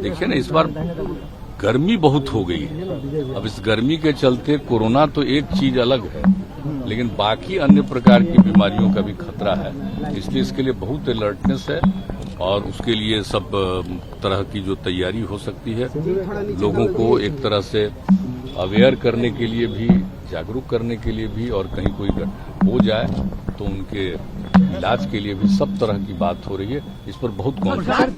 देखिए ना, इस बार गर्मी बहुत हो गई है। अब इस गर्मी के चलते कोरोना तो एक चीज अलग है, लेकिन बाकी अन्य प्रकार की बीमारियों का भी खतरा है। इसलिए इसके लिए बहुत अलर्टनेस है और उसके लिए सब तरह की जो तैयारी हो सकती है, लोगों को एक तरह से अवेयर करने के लिए भी, जागरूक करने के लिए भी, और कहीं कोई हो जाए तो उनके इलाज के लिए भी सब तरह की बात हो रही है। इस पर बहुत कॉन्फिडेंस।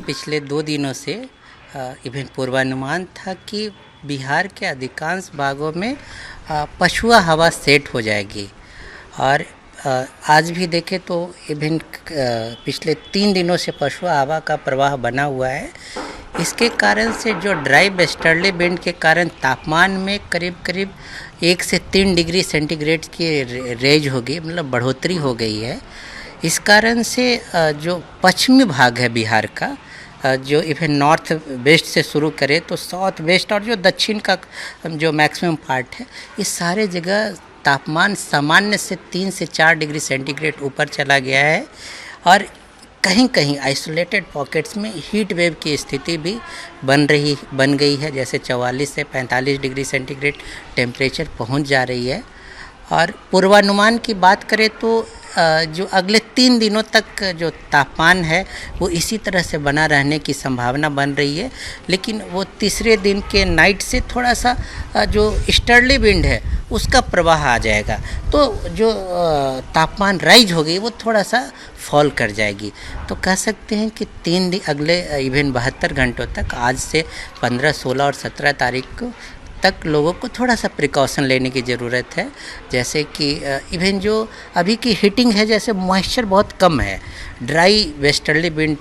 पिछले 2 दिनों से इवेंट पूर्वानुमान था कि बिहार के अधिकांश भागों में पछुआ हवा सेट हो जाएगी और आज भी देखें तो इवेंट पिछले 3 दिनों से पछुआ हवा का प्रवाह बना हुआ है। इसके कारण से जो ड्राई वेस्टर्ली विंड के कारण तापमान में करीब करीब 1 से 3 डिग्री सेंटीग्रेड की रेंज होगी, मतलब बढ़ोतरी हो गई है। इस कारण से जो पश्चिमी भाग है बिहार का, जो इवन नॉर्थ वेस्ट से शुरू करें तो साउथ वेस्ट और जो दक्षिण का जो मैक्सिमम पार्ट है, इस सारे जगह तापमान सामान्य से 3 से 4 डिग्री सेंटीग्रेड ऊपर चला गया है और कहीं कहीं आइसोलेटेड पॉकेट्स में हीट वेव की स्थिति भी बन गई है। जैसे 44 से 45 डिग्री सेंटीग्रेड टेम्परेचर पहुंच जा रही है। और पूर्वानुमान की बात करें तो जो अगले 3 दिनों तक जो तापमान है वो इसी तरह से बना रहने की संभावना बन रही है, लेकिन वो तीसरे दिन के नाइट से थोड़ा सा जो ईस्टर्ली विंड है उसका प्रवाह आ जाएगा, तो जो तापमान राइज हो गई वो थोड़ा सा फॉल कर जाएगी। तो कह सकते हैं कि 3 दिन अगले इवन 72 घंटों तक, आज से 15, 16 और 17 तारीख को तक लोगों को थोड़ा सा प्रिकॉशन लेने की ज़रूरत है। जैसे कि इवन जो अभी की हीटिंग है, जैसे मॉइस्चर बहुत कम है, ड्राई वेस्टर्ली विंड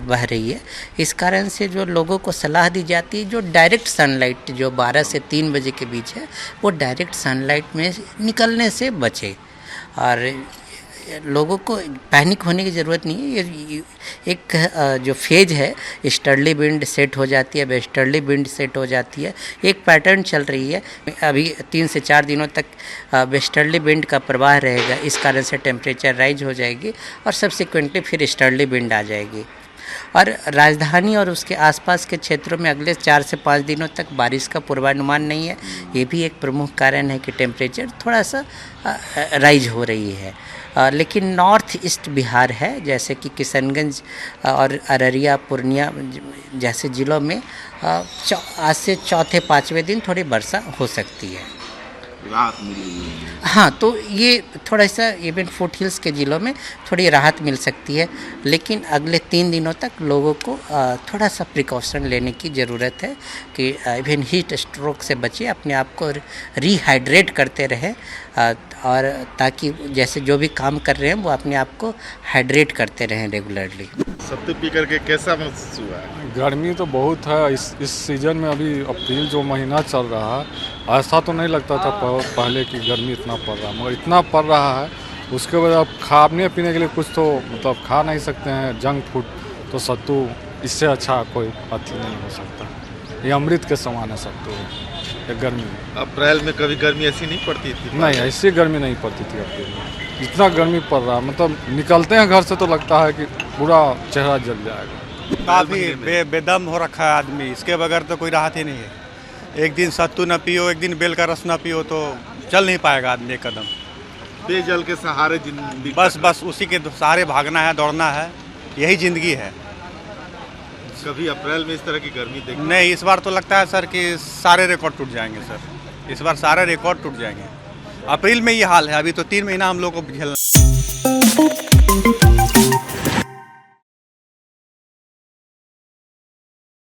बह रही है, इस कारण से जो लोगों को सलाह दी जाती है जो डायरेक्ट सनलाइट जो 12 से 3 बजे के बीच है वो डायरेक्ट सनलाइट में निकलने से बचे। और लोगों को पैनिक होने की ज़रूरत नहीं है। ये एक जो फेज है, ईस्टर्ली विंड सेट हो जाती है, वेस्टर्ली विंड सेट हो जाती है, एक पैटर्न चल रही है। अभी 3 से 4 दिनों तक वेस्टर्ली विंड का प्रवाह रहेगा, इस कारण से टेम्परेचर राइज हो जाएगी और सब्सिक्वेंटली फिर ईस्टर्ली विंड आ जाएगी। और राजधानी और उसके आसपास के क्षेत्रों में अगले 4 से 5 दिनों तक बारिश का पूर्वानुमान नहीं है। ये भी एक प्रमुख कारण है कि टेम्परेचर थोड़ा सा राइज हो रही है। लेकिन नॉर्थ ईस्ट बिहार है, जैसे कि किशनगंज और अररिया, पूर्णिया जैसे ज़िलों में आज से 4-5वें दिन थोड़ी वर्षा हो सकती है। राहत मिली। हाँ, तो ये थोड़ा सा इवन फुट हिल्स के ज़िलों में थोड़ी राहत मिल सकती है, लेकिन अगले 3 दिनों तक लोगों को थोड़ा सा प्रिकॉशन लेने की ज़रूरत है कि इवन हीट स्ट्रोक से बचे, अपने आप को रिहाइड्रेट करते रहे और ताकि जैसे जो भी काम कर रहे हैं वो अपने आप को हाइड्रेट करते रहें रेगुलरली। सत्तू पी करके कैसा महसूस हुआ है? गर्मी तो बहुत है इस सीज़न में। अभी अप्रैल जो महीना चल रहा है, ऐसा तो नहीं लगता था पहले कि गर्मी इतना पड़ रहा है, मगर इतना पड़ रहा है। उसके बाद अब खाने पीने के लिए कुछ तो मतलब खा नहीं सकते हैं, जंक फूड, तो सत्तू इससे अच्छा कोई अति नहीं हो सकता। ये अमृत के समान है सत्तू ये गर्मी में। अप्रैल में कभी गर्मी ऐसी नहीं पड़ती थी? नहीं, ऐसी गर्मी नहीं पड़ती थी अप्रैल में। जितना गर्मी पड़ रहा है, मतलब निकलते हैं घर से तो लगता है कि पूरा चेहरा जल जाएगा। काफ़ी बेदम हो रखा है आदमी, इसके बगैर तो कोई राहत ही नहीं है। एक दिन सत्तू न पियो, एक दिन बेल का रस न पियो तो चल नहीं पाएगा आदमी एक कदम। पेयजल के सहारे जिंदगी, बस उसी के सहारे भागना है, दौड़ना है, यही ज़िंदगी है। कभी अप्रैल में इस तरह की गर्मी देखी नहीं, इस बार तो लगता है सर कि सारे रिकॉर्ड टूट जाएंगे सर, इस बार सारे रिकॉर्ड टूट जाएंगे। अप्रैल में ये हाल है, अभी तो 3 महीना हम लोग को झेलना